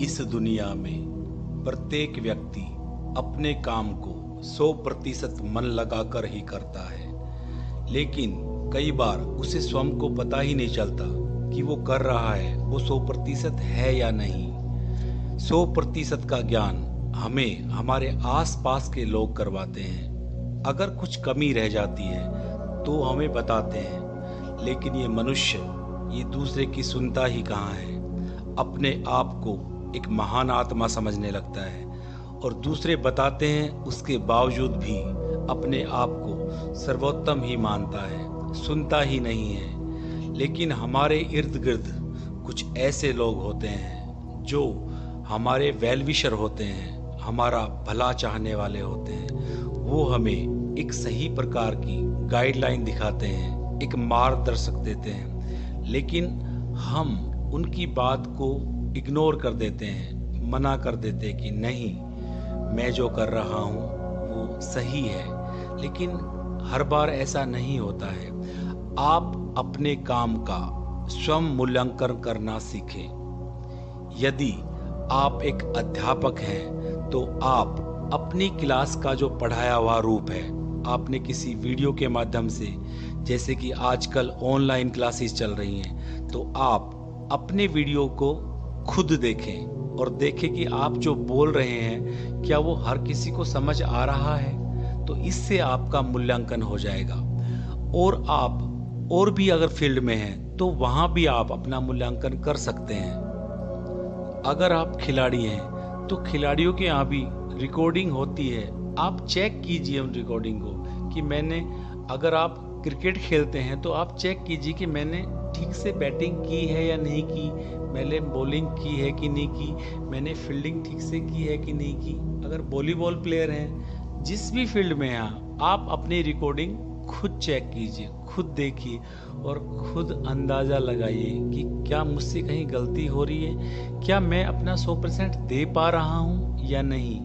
इस दुनिया में प्रत्येक व्यक्ति अपने काम को 100% मन लगाकर ही करता है, लेकिन कई बार उसे स्वयं को पता ही नहीं चलता कि वो कर रहा है वो 100% है या नहीं। 100% का ज्ञान हमें हमारे आसपास के लोग करवाते हैं। अगर कुछ कमी रह जाती है तो हमें बताते हैं, लेकिन ये मनुष्य ये दूसरे की सुनता ही कहाँ है। अपने आप को एक महान आत्मा समझने लगता है और दूसरे बताते हैं उसके बावजूद भी अपने आप को सर्वोत्तम ही मानता है, सुनता ही नहीं है। लेकिन हमारे इर्द गिर्द कुछ ऐसे लोग होते हैं जो हमारे वेल विशर होते हैं, हमारा भला चाहने वाले होते हैं। वो हमें एक सही प्रकार की गाइडलाइन दिखाते हैं, एक मार्गदर्शक देते हैं, लेकिन हम उनकी बात को इग्नोर कर देते हैं, मना कर देते हैं कि नहीं, मैं जो कर रहा हूँ वो सही है। लेकिन हर बार ऐसा नहीं होता है। आप अपने काम का स्वयं मूल्यांकन करना सीखें। यदि आप एक अध्यापक हैं तो आप अपनी क्लास का जो पढ़ाया हुआ रूप है, आपने किसी वीडियो के माध्यम से, जैसे कि आजकल ऑनलाइन क्लासेस चल रही हैं, तो आप अपने वीडियो को खुद देखें और देखें कि आप जो बोल रहे हैं क्या वो हर किसी को समझ आ रहा है। तो इससे आपका मूल्यांकन हो जाएगा। और आप और भी अगर फील्ड में हैं तो वहाँ भी आप अपना मूल्यांकन कर सकते हैं। अगर आप खिलाड़ी हैं तो खिलाड़ियों के यहाँ भी रिकॉर्डिंग होती है। आप चेक कीजिए उन रिकॉर्डिंग को कि मैंने, अगर आप क्रिकेट खेलते हैं तो आप चेक कीजिए कि मैंने ठीक से बैटिंग की है या नहीं की, मैंने बॉलिंग की है कि नहीं की, मैंने फील्डिंग ठीक से की है कि नहीं की। अगर वॉलीबॉल प्लेयर हैं, जिस भी फील्ड में हैं, आप अपनी रिकॉर्डिंग खुद चेक कीजिए, खुद देखिए और खुद अंदाज़ा लगाइए कि क्या मुझसे कहीं गलती हो रही है, क्या मैं अपना 100% दे पा रहा हूँ या नहीं।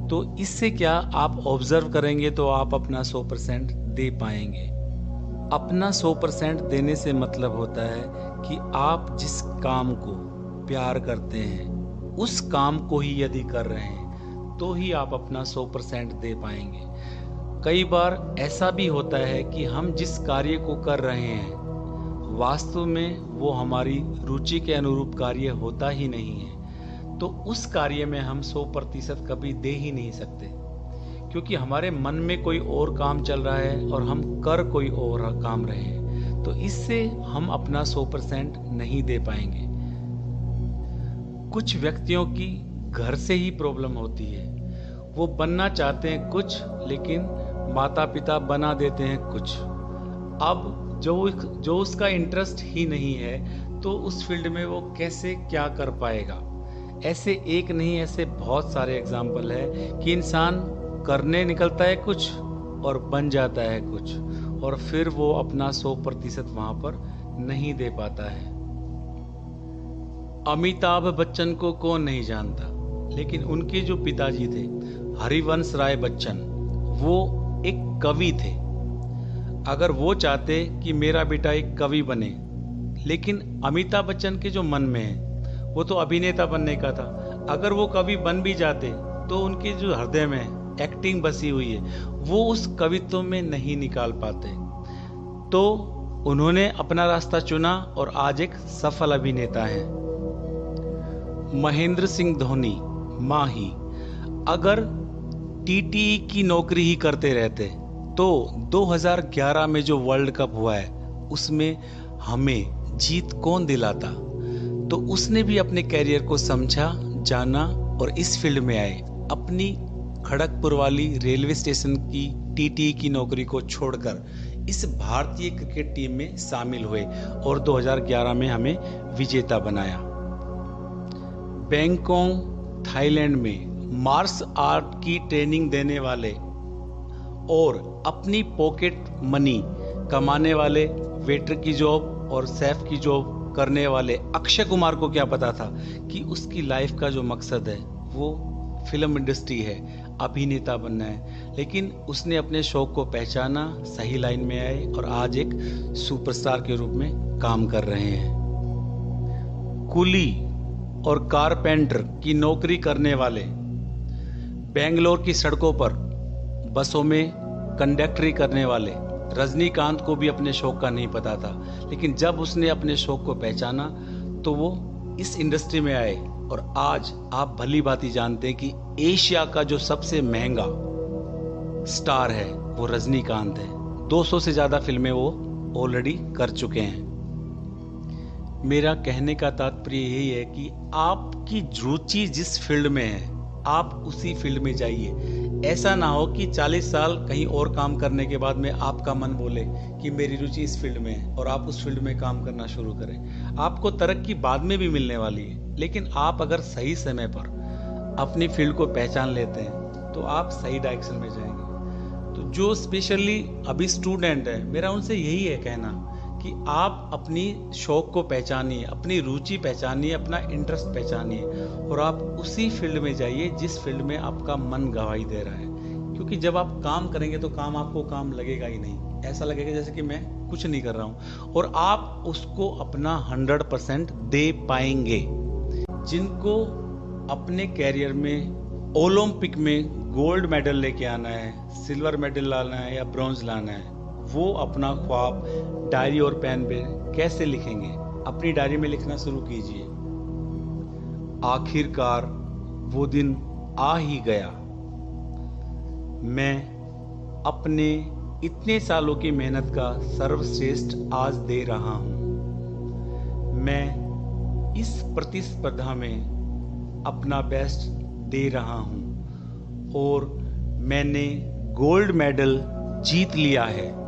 तो इससे क्या आप ऑब्जर्व करेंगे तो आप अपना 100% दे पाएंगे। अपना 100% देने से मतलब होता है कि आप जिस काम को प्यार करते हैं उस काम को ही यदि कर रहे हैं तो ही आप अपना 100% दे पाएंगे। कई बार ऐसा भी होता है कि हम जिस कार्य को कर रहे हैं वास्तव में वो हमारी रुचि के अनुरूप कार्य होता ही नहीं है, तो उस कार्य में हम 100% कभी दे ही नहीं सकते, क्योंकि हमारे मन में कोई और काम चल रहा है और हम कर कोई और काम रहे हैं। तो इससे हम अपना 100% नहीं दे पाएंगे। कुछ व्यक्तियों की घर से ही प्रॉब्लम होती है। वो बनना चाहते हैं कुछ, लेकिन माता पिता बना देते हैं कुछ। अब जो उसका इंटरेस्ट ही नहीं है तो उस फील्ड में वो कैसे क्या कर पाएगा। ऐसे एक नहीं, ऐसे बहुत सारे एग्जाम्पल है कि इंसान करने निकलता है कुछ और बन जाता है कुछ, और फिर वो अपना 100% वहां पर नहीं दे पाता है। अमिताभ बच्चन को कौन नहीं जानता, लेकिन उनके जो पिताजी थे हरिवंश राय बच्चन, वो एक कवि थे। अगर वो चाहते कि मेरा बेटा एक कवि बने, लेकिन अमिताभ बच्चन के जो मन में है वो तो अभिनेता बनने का था। अगर वो कवि बन भी जाते तो उनके जो हृदय में एक्टिंग बसी हुई है वो उस कवित्व में नहीं निकाल पाते। तो उन्होंने अपना रास्ता चुना और आज एक सफल अभिनेता हैं। महेंद्र सिंह धोनी, माही, अगर टीटी की नौकरी ही करते रहते तो 2011 में जो वर्ल्ड कप हुआ है उसमें हमें जीत कौन दिलाता। तो उसने भी अपने कैरियर को समझा, जाना और इस फील्ड में आए। अपनी खड़गपुर वाली रेलवे स्टेशन की टीटी की नौकरी को छोड़कर इस भारतीय क्रिकेट टीम में शामिल हुए और 2011 में हमें विजेता बनाया। बैंकॉक थाईलैंड में मार्शल आर्ट की ट्रेनिंग देने वाले और अपनी पॉकेट मनी कमाने वाले वेटर की जॉब और शेफ की जॉब करने वाले अक्षय कुमार को क्या पता था कि उसकी लाइफ का जो मकसद है वो फिल्म इंडस्ट्री है, अभिनेता बनना है। लेकिन उसने अपने शौक को पहचाना, सही लाइन में आए और आज एक सुपरस्टार के रूप में काम कर रहे हैं। कुली और कारपेंटर की नौकरी करने वाले, बेंगलोर की सड़कों पर बसों में कंडक्टरी करने वाले रजनीकांत को भी अपने शौक का नहीं पता था। लेकिन जब उसने अपने शौक को पहचाना तो वो इस इंडस्ट्री में आए और आज आप भली भांति जानते हैं कि एशिया का जो सबसे महंगा स्टार है वो रजनीकांत है। 200 से ज़्यादा फिल्में वो ऑलरेडी कर चुके हैं। मेरा कहने का तात्पर्य यही है कि आपकी रुचि जिस फील्ड में है आप उसी फील्ड में जाइए। ऐसा ना हो कि 40 साल कहीं और काम करने के बाद में आपका मन बोले कि मेरी रुचि इस फील्ड में है और आप उस फील्ड में काम करना शुरू करें। आपको तरक्की बाद में भी मिलने वाली है, लेकिन आप अगर सही समय पर अपनी फील्ड को पहचान लेते हैं तो आप सही डायरेक्शन में जाएंगे। तो जो स्पेशली अभी स्टूडेंट है, मेरा उनसे यही है कहना कि आप अपनी शौक को पहचानिए, अपनी रुचि पहचानिए, अपना इंटरेस्ट पहचानिए और आप उसी फील्ड में जाइए जिस फील्ड में आपका मन गवाही दे रहा है। क्योंकि जब आप काम करेंगे तो काम आपको काम लगेगा ही नहीं, ऐसा लगेगा जैसे कि मैं कुछ नहीं कर रहा हूँ, और आप उसको अपना 100% दे पाएंगे। जिनको अपने कैरियर में ओलंपिक में गोल्ड मेडल लेके आना है, सिल्वर मेडल लाना है या ब्रॉन्ज लाना है, वो अपना ख्वाब डायरी और पेन पे कैसे लिखेंगे? अपनी डायरी में लिखना शुरू कीजिए। आखिरकार वो दिन आ ही गया। मैं अपने इतने सालों की मेहनत का सर्वश्रेष्ठ आज दे रहा हूं। मैं इस प्रतिस्पर्धा में अपना बेस्ट दे रहा हूं और मैंने गोल्ड मेडल जीत लिया है।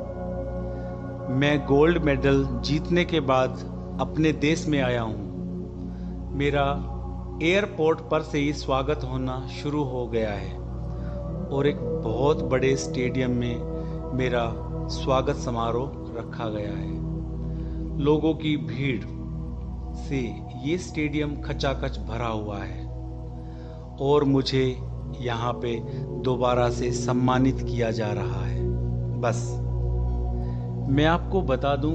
मैं गोल्ड मेडल जीतने के बाद अपने देश में आया हूँ। मेरा एयरपोर्ट पर से ही स्वागत होना शुरू हो गया है और एक बहुत बड़े स्टेडियम में मेरा स्वागत समारोह रखा गया है। लोगों की भीड़ से ये स्टेडियम खचाखच भरा हुआ है और मुझे यहाँ पे दोबारा से सम्मानित किया जा रहा है। बस मैं आपको बता दूं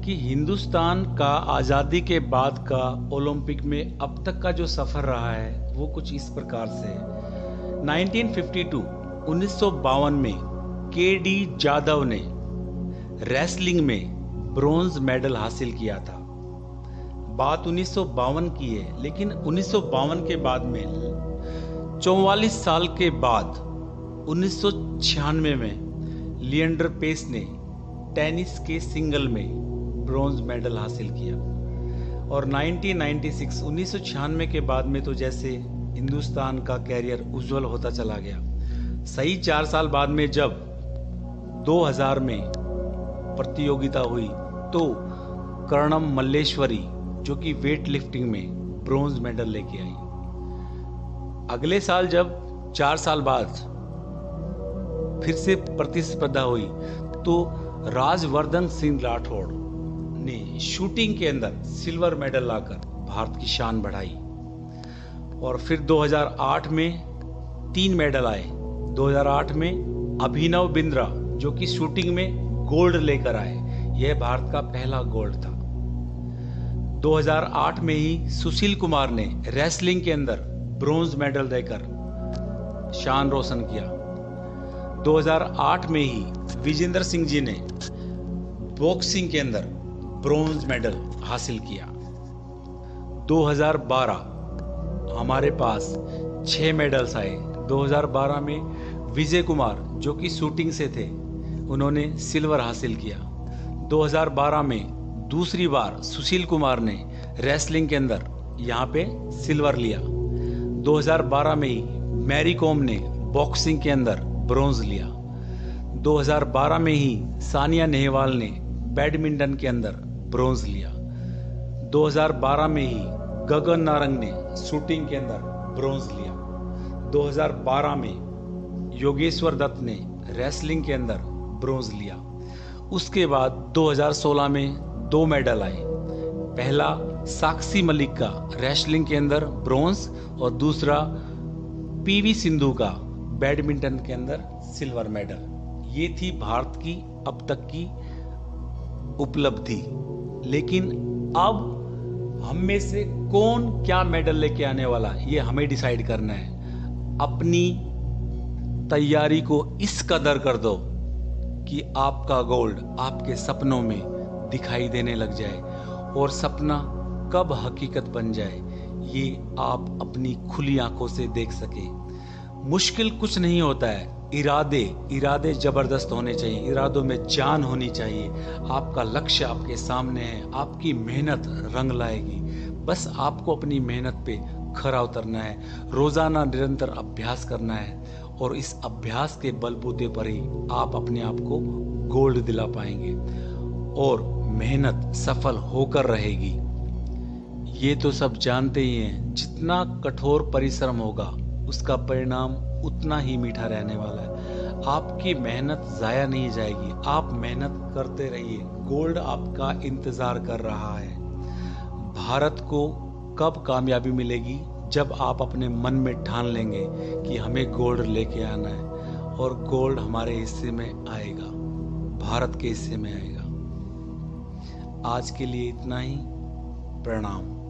कि हिंदुस्तान का आज़ादी के बाद का ओलंपिक में अब तक का जो सफ़र रहा है वो कुछ इस प्रकार से है। 1952 में के.डी. जाधव ने रेसलिंग में ब्रॉन्ज मेडल हासिल किया था। बात 1952 की है, लेकिन 1952 के बाद में 44 साल के बाद 1996 में लिएंडर पेस ने टेनिस के सिंगल में ब्रॉन्ज मेडल हासिल किया और 1996 के बाद में तो जैसे हिंदुस्तान का कैरियर उज्जवल होता चला गया। सही 4 साल बाद में जब 2000 में प्रतियोगिता हुई तो कर्णम मल्लेश्वरी जो कि वेट लिफ्टिंग में ब्रॉन्ज मेडल लेके आई। अगले साल जब 4 साल बाद फिर से प्रतिस्पर्धा हुई तो राजवर्धन सिंह राठौड़ ने शूटिंग के अंदर सिल्वर मेडल लाकर भारत की शान बढ़ाई। और फिर 2008 में 3 मेडल आए। 2008 में अभिनव बिंद्रा जो कि शूटिंग में गोल्ड लेकर आए, यह भारत का पहला गोल्ड था। 2008 में ही सुशील कुमार ने रेसलिंग के अंदर ब्रॉन्ज मेडल देकर शान रोशन किया। 2008 में ही विजेंद्र सिंह जी ने बॉक्सिंग के अंदर ब्रॉन्ज मेडल हासिल किया। 2012 हमारे पास 6 मेडल्स आए। 2012 में विजय कुमार जो कि शूटिंग से थे, उन्होंने सिल्वर हासिल किया। 2012 में दूसरी बार सुशील कुमार ने रेसलिंग के अंदर यहाँ पे सिल्वर लिया। 2012 में ही मैरी कॉम ने बॉक्सिंग के अंदर ब्रॉन्ज लिया। 2012 में ही सानिया नेहवाल ने बैडमिंटन के अंदर ब्रॉन्ज लिया। 2012 में ही गगन नारंग ने शूटिंग के अंदर ब्रॉन्ज लिया। 2012 में योगेश्वर दत्त ने रेसलिंग के अंदर ब्रॉन्ज लिया। उसके बाद 2016 में 2 मेडल आए। पहला साक्षी मलिक का रेसलिंग के अंदर ब्रॉन्ज और दूसरा पीवी सिंधु का बैडमिंटन के अंदर सिल्वर मेडल। ये थी भारत की अब तक की उपलब्धि। लेकिन अब हम में से कौन क्या मेडल लेके आने वाला, ये हमें डिसाइड करना है। अपनी तैयारी को इस कदर कर दो कि आपका गोल्ड आपके सपनों में दिखाई देने लग जाए, और सपना कब हकीकत बन जाए ये आप अपनी खुली आंखों से देख सके। मुश्किल कुछ नहीं होता है, इरादे जबरदस्त होने चाहिए, इरादों में जान होनी चाहिए। आपका लक्ष्य आपके सामने है, आपकी मेहनत रंग लाएगी। बस आपको अपनी मेहनत पे खरा उतरना है, रोजाना निरंतर अभ्यास करना है, और इस अभ्यास के बलबूते पर ही आप अपने आप को गोल्ड दिला पाएंगे, और मेहनत सफल होकर रहेगी। ये तो सब जानते ही हैं, जितना कठोर परिश्रम होगा उसका परिणाम उतना ही मीठा रहने वाला है। आपकी मेहनत जाया नहीं जाएगी, आप मेहनत करते रहिए, गोल्ड आपका इंतजार कर रहा है। भारत को कब कामयाबी मिलेगी? जब आप अपने मन में ठान लेंगे कि हमें गोल्ड लेके आना है, और गोल्ड हमारे हिस्से में आएगा, भारत के हिस्से में आएगा। आज के लिए इतना ही। प्रणाम।